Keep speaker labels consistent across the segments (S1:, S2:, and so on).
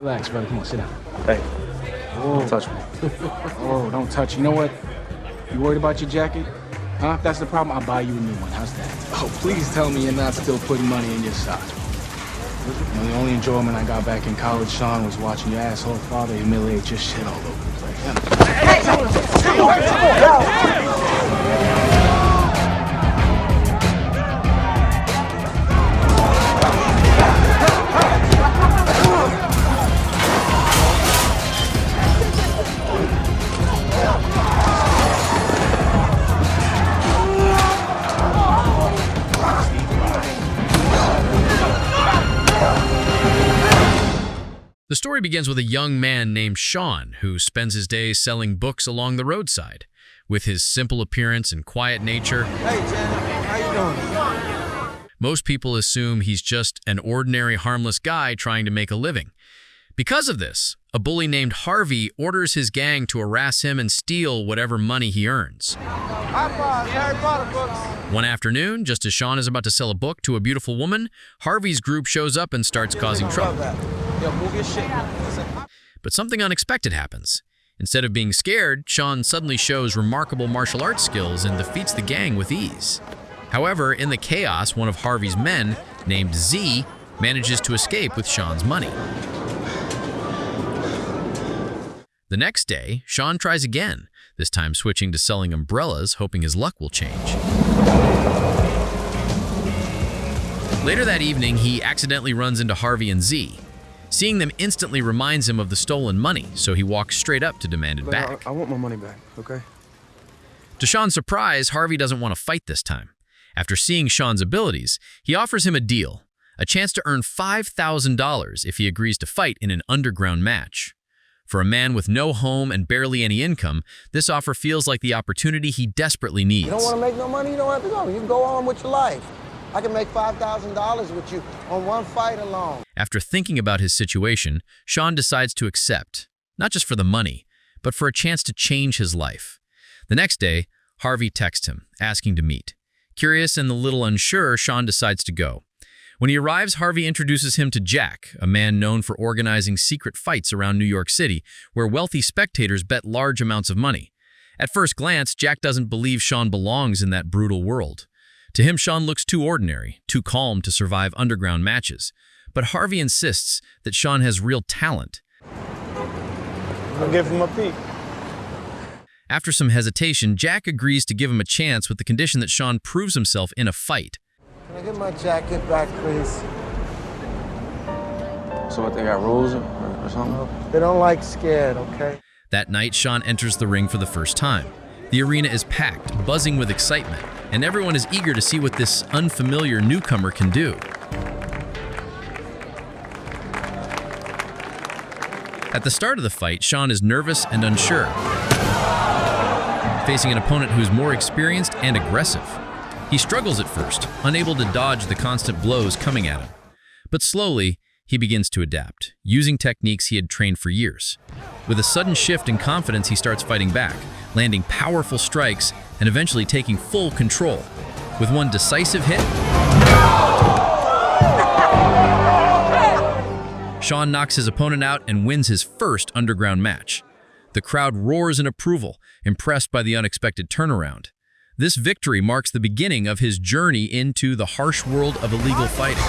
S1: Relax, brother. Come on, sit down.
S2: Hey,
S1: Oh,
S2: don't touch me.
S1: oh, don't touch. You know what? You worried about your jacket? Huh? If that's the problem, I'll buy you a new one. How's that? Oh, please tell me you're not still putting money in your socks. You know, the only enjoyment I got back in college, Sean, was watching your asshole father humiliate your shit all over the place.
S3: The story begins with a young man named Sean who spends his days selling books along the roadside. With his simple appearance and quiet nature,
S4: Hey, Janet, how you doing?
S3: most people assume he's just an ordinary, harmless guy trying to make a living. Because of this, a bully named Harvey orders his gang to harass him and steal whatever money he earns.
S4: I bought Harry Potter books.
S3: One afternoon, just as Sean is about to sell a book to a beautiful woman, Harvey's group shows up and starts causing trouble.
S4: Yo, move your shit.
S3: But something unexpected happens. Instead of being scared, Sean suddenly shows remarkable martial arts skills and defeats the gang with ease. However, in the chaos, one of Harvey's men, named Z, manages to escape with Sean's money. The next day, Sean tries again, this time switching to selling umbrellas, hoping his luck will change. Later that evening, he accidentally runs into Harvey and Z. Seeing them instantly reminds him of the stolen money, so he walks straight up to demand it back.
S2: I want my money back, okay?
S3: To Sean's surprise, Harvey doesn't want to fight this time. After seeing Sean's abilities, he offers him a deal, a chance to earn $5,000 if he agrees to fight in an underground match. For a man with no home and barely any income, this offer feels like the opportunity he desperately needs.
S4: You don't want to make no money, you don't have to go. You can go on with your life. I can make $5,000 with you on one fight alone.
S3: After thinking about his situation, Sean decides to accept, not just for the money, but for a chance to change his life. The next day, Harvey texts him, asking to meet. Curious and a little unsure, Sean decides to go. When he arrives, Harvey introduces him to Jack, a man known for organizing secret fights around New York City, where wealthy spectators bet large amounts of money. At first glance, Jack doesn't believe Sean belongs in that brutal world. To him, Sean looks too ordinary, too calm to survive underground matches. But Harvey insists that Sean has real talent.
S2: I'll give him a peek.
S3: After some hesitation, Jack agrees to give him a chance with the condition that Sean proves himself in a fight.
S4: Can I get my jacket back, please?
S2: So what, they got rules or something?
S4: They don't like scared, okay?
S3: That night, Sean enters the ring for the first time. The arena is packed, buzzing with excitement, and everyone is eager to see what this unfamiliar newcomer can do. At the start of the fight, Sean is nervous and unsure, facing an opponent who's more experienced and aggressive. He struggles at first, unable to dodge the constant blows coming at him. But slowly, he begins to adapt, using techniques he had trained for years. With a sudden shift in confidence, he starts fighting back, landing powerful strikes and eventually taking full control. With one decisive hit, Sean knocks his opponent out and wins his first underground match. The crowd roars in approval, impressed by the unexpected turnaround. This victory marks the beginning of his journey into the harsh world of illegal fighting.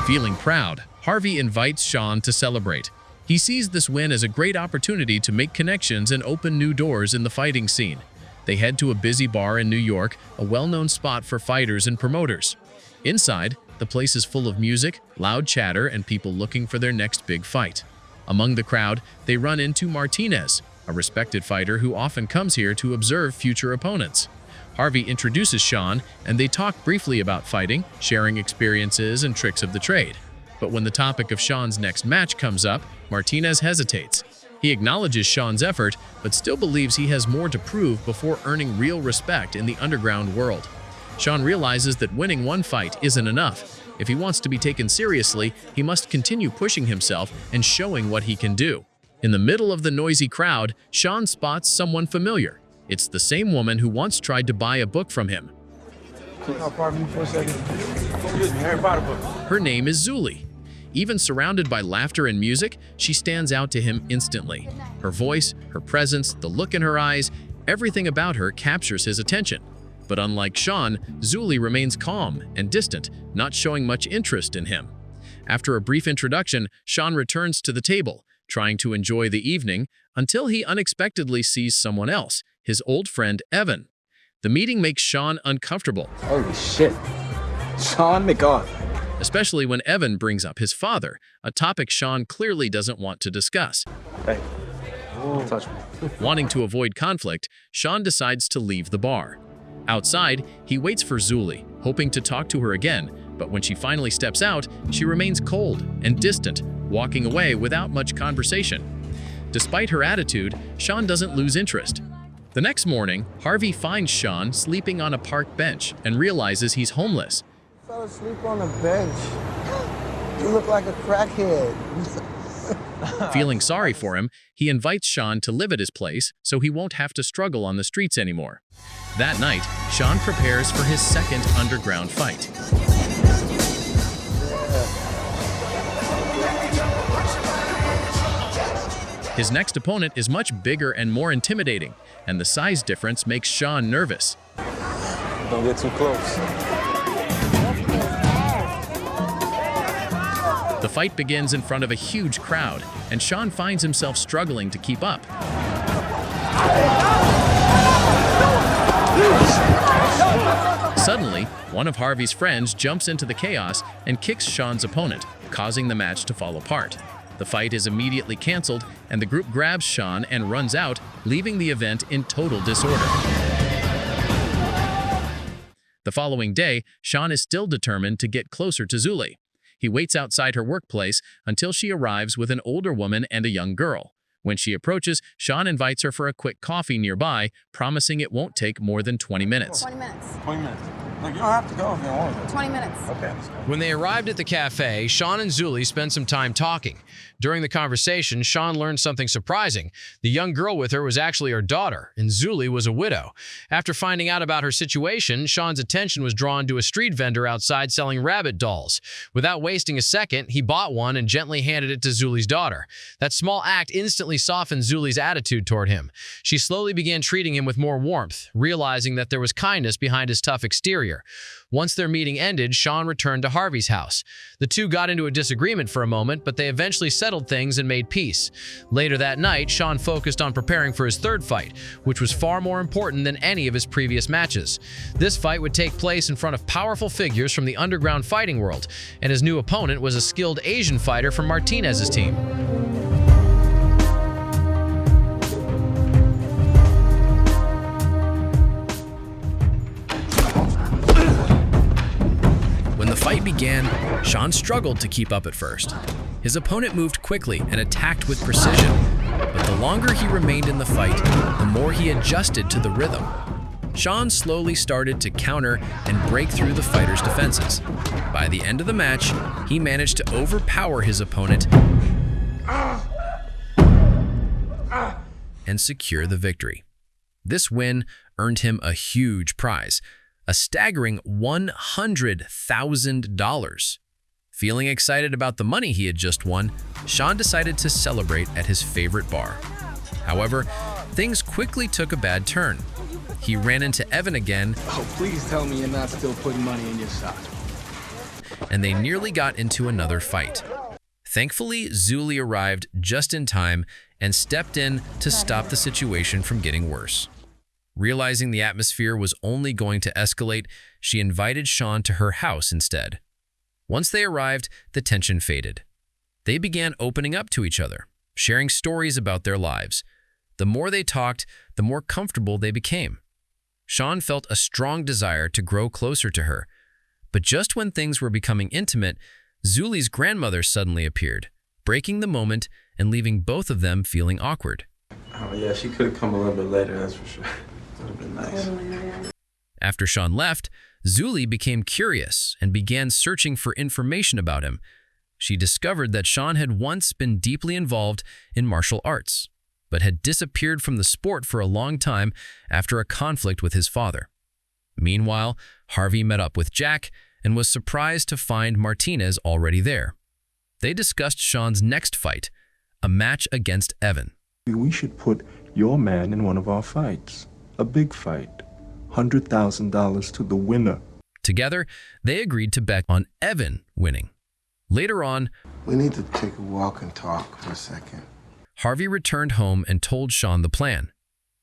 S3: Feeling proud, Harvey invites Sean to celebrate. He sees this win as a great opportunity to make connections and open new doors in the fighting scene. They head to a busy bar in New York, a well-known spot for fighters and promoters. Inside, the place is full of music, loud chatter, and people looking for their next big fight. Among the crowd, they run into Martinez, a respected fighter who often comes here to observe future opponents. Harvey introduces Sean, and they talk briefly about fighting, sharing experiences and tricks of the trade. But when the topic of Sean's next match comes up, Martinez hesitates. He acknowledges Sean's effort, but still believes he has more to prove before earning real respect in the underground world. Sean realizes that winning one fight isn't enough. If he wants to be taken seriously, he must continue pushing himself and showing what he can do. In the middle of the noisy crowd, Sean spots someone familiar. It's the same woman who once tried to buy a book from him.
S4: Pardon me for a second.
S2: Harry Potter book.
S3: Her name is Zuli. Even surrounded by laughter and music, she stands out to him instantly. Her voice, her presence, the look in her eyes, everything about her captures his attention. But unlike Sean, Zuli remains calm and distant, not showing much interest in him. After a brief introduction, Sean returns to the table, trying to enjoy the evening until he unexpectedly sees someone else, his old friend Evan. The meeting makes Sean uncomfortable.
S1: Holy shit. Sean McGarth.
S3: Especially when Evan brings up his father, a topic Sean clearly doesn't want to discuss.
S2: Hey, don't touch me.
S3: Wanting to avoid conflict, Sean decides to leave the bar. Outside, he waits for Zuli, hoping to talk to her again, but when she finally steps out, she remains cold and distant, walking away without much conversation. Despite her attitude, Sean doesn't lose interest. The next morning, Harvey finds Sean sleeping on a park bench and realizes he's homeless.
S4: Fell asleep on the bench. You look like a crackhead.
S3: Feeling sorry for him, he invites Sean to live at his place so he won't have to struggle on the streets anymore. That night, Sean prepares for his second underground fight. His next opponent is much bigger and more intimidating, and the size difference makes Sean nervous.
S2: Don't get too close.
S3: The fight begins in front of a huge crowd, and Sean finds himself struggling to keep up. Suddenly, one of Harvey's friends jumps into the chaos and kicks Sean's opponent, causing the match to fall apart. The fight is immediately canceled, and the group grabs Sean and runs out, leaving the event in total disorder. The following day, Sean is still determined to get closer to Zuli. He waits outside her workplace until she arrives with an older woman and a young girl. When she approaches, Sean invites her for a quick coffee nearby, promising it won't take more than 20 minutes.
S5: 20 minutes.
S2: 20 minutes. Look, you don't have to go if you don't want to.
S5: 20 minutes.
S2: Okay, let's go.
S6: When they arrived at the cafe, Sean and Zuli spent some time talking. During the conversation, Sean learned something surprising. The young girl with her was actually her daughter, and Zuli was a widow. After finding out about her situation, Sean's attention was drawn to a street vendor outside selling rabbit dolls. Without wasting a second, he bought one and gently handed it to Zuli's daughter. That small act instantly softened Zuli's attitude toward him. She slowly began treating him with more warmth, realizing that there was kindness behind his tough exterior. Once their meeting ended, Sean returned to Harvey's house. The two got into a disagreement for a moment, but they eventually settled things and made peace. Later that night, Sean focused on preparing for his third fight, which was far more important than any of his previous matches. This fight would take place in front of powerful figures from the underground fighting world, and his new opponent was a skilled Asian fighter from Martinez's team. When the fight began, Sean struggled to keep up at first. His opponent moved quickly and attacked with precision, but the longer he remained in the fight, the more he adjusted to the rhythm. Sean slowly started to counter and break through the fighter's defenses. By the end of the match, he managed to overpower his opponent and secure the victory. This win earned him a huge prize, a staggering $100,000. Feeling excited about the money he had just won, Sean decided to celebrate at his favorite bar. However, things quickly took a bad turn. He ran into Evan again.
S1: Oh, please tell me you're not still putting money in your sock.
S3: And they nearly got into another fight. Thankfully, Zuli arrived just in time and stepped in to stop the situation from getting worse. Realizing the atmosphere was only going to escalate, she invited Sean to her house instead. Once they arrived, the tension faded. They began opening up to each other, sharing stories about their lives. The more they talked, the more comfortable they became. Sean felt a strong desire to grow closer to her. But just when things were becoming intimate, Zuli's grandmother suddenly appeared, breaking the moment and leaving both of them feeling awkward.
S2: Oh, yeah, she could have come a little bit later, that's for sure. Would have been nice.
S3: After Sean left, Zuli became curious and began searching for information about him. She discovered that Sean had once been deeply involved in martial arts, but had disappeared from the sport for a long time after a conflict with his father. Meanwhile, Harvey met up with Jack and was surprised to find Martinez already there. They discussed Sean's next fight, a match against Evan.
S5: We should put your man in one of our fights. A big fight. $100,000 to the winner.
S3: Together, they agreed to bet on Evan winning. Later on,
S4: We need to take a walk and talk for a second.
S3: Harvey returned home and told Sean the plan.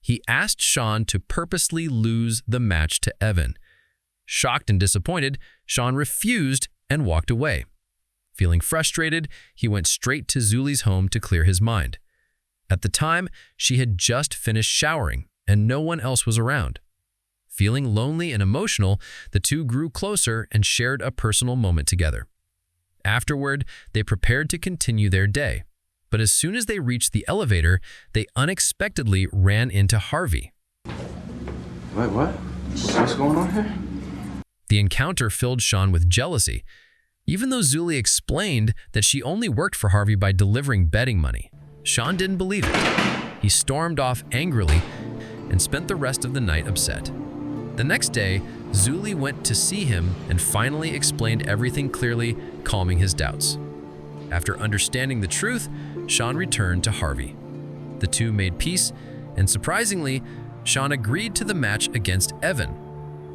S3: He asked Sean to purposely lose the match to Evan. Shocked and disappointed, Sean refused and walked away. Feeling frustrated, he went straight to Zuli's home to clear his mind. At the time, she had just finished showering and no one else was around. Feeling lonely and emotional, the two grew closer and shared a personal moment together. Afterward, they prepared to continue their day. But as soon as they reached the elevator, they unexpectedly ran into Harvey.
S2: Wait, what? What's going on here?
S3: The encounter filled Sean with jealousy, even though Zuli explained that she only worked for Harvey by delivering betting money. Sean didn't believe it. He stormed off angrily and spent the rest of the night upset. The next day, Zuli went to see him and finally explained everything clearly, calming his doubts. After understanding the truth, Sean returned to Harvey. The two made peace, and surprisingly, Sean agreed to the match against Evan.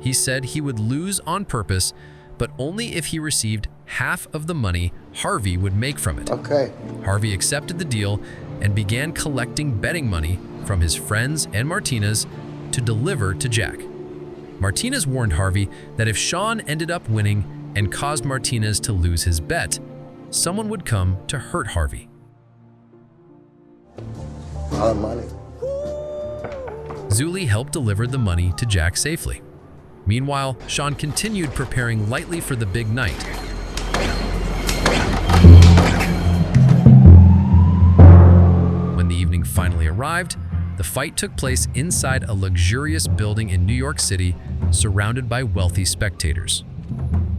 S3: He said he would lose on purpose, but only if he received half of the money Harvey would make from it.
S4: Okay.
S3: Harvey accepted the deal and began collecting betting money from his friends and Martinez to deliver to Jack. Martinez warned Harvey that if Sean ended up winning and caused Martinez to lose his bet, someone would come to hurt Harvey.
S4: A lot of money.
S3: Zuli helped deliver the money to Jack safely. Meanwhile, Sean continued preparing lightly for the big night. When the evening finally arrived, the fight took place inside a luxurious building in New York City, surrounded by wealthy spectators.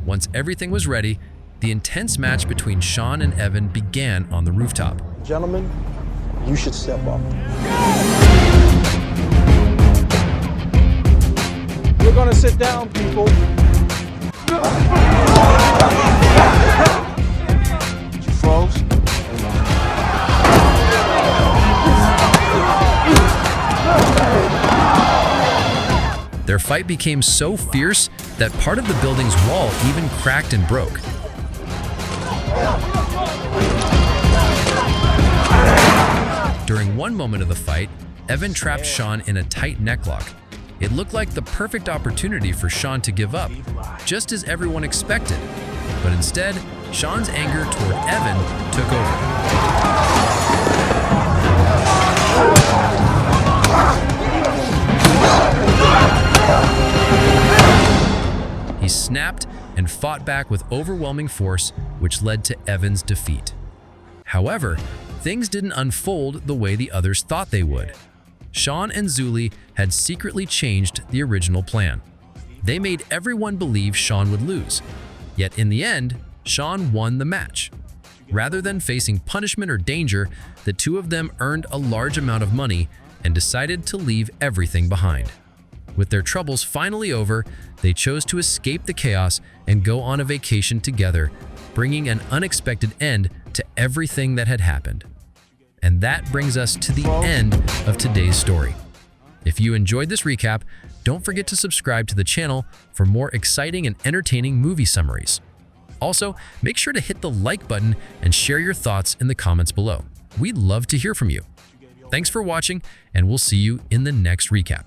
S3: Once everything was ready, the intense match between Sean and Evan began on the rooftop.
S7: Gentlemen, you should step up. We're gonna sit down, people.
S1: You froze?
S3: Their fight became so fierce that part of the building's wall even cracked and broke. During one moment of the fight, Evan trapped Sean in a tight necklock. It looked like the perfect opportunity for Sean to give up, just as everyone expected. But instead, Sean's anger toward Evan took over. He snapped and fought back with overwhelming force, which led to Evan's defeat. However, things didn't unfold the way the others thought they would. Sean and Zuli had secretly changed the original plan. They made everyone believe Sean would lose. Yet in the end, Sean won the match. Rather than facing punishment or danger, the two of them earned a large amount of money and decided to leave everything behind. With their troubles finally over, they chose to escape the chaos and go on a vacation together, bringing an unexpected end to everything that had happened. And that brings us to the end of today's story. If you enjoyed this recap, don't forget to subscribe to the channel for more exciting and entertaining movie summaries. Also, make sure to hit the like button and share your thoughts in the comments below. We'd love to hear from you. Thanks for watching, and we'll see you in the next recap.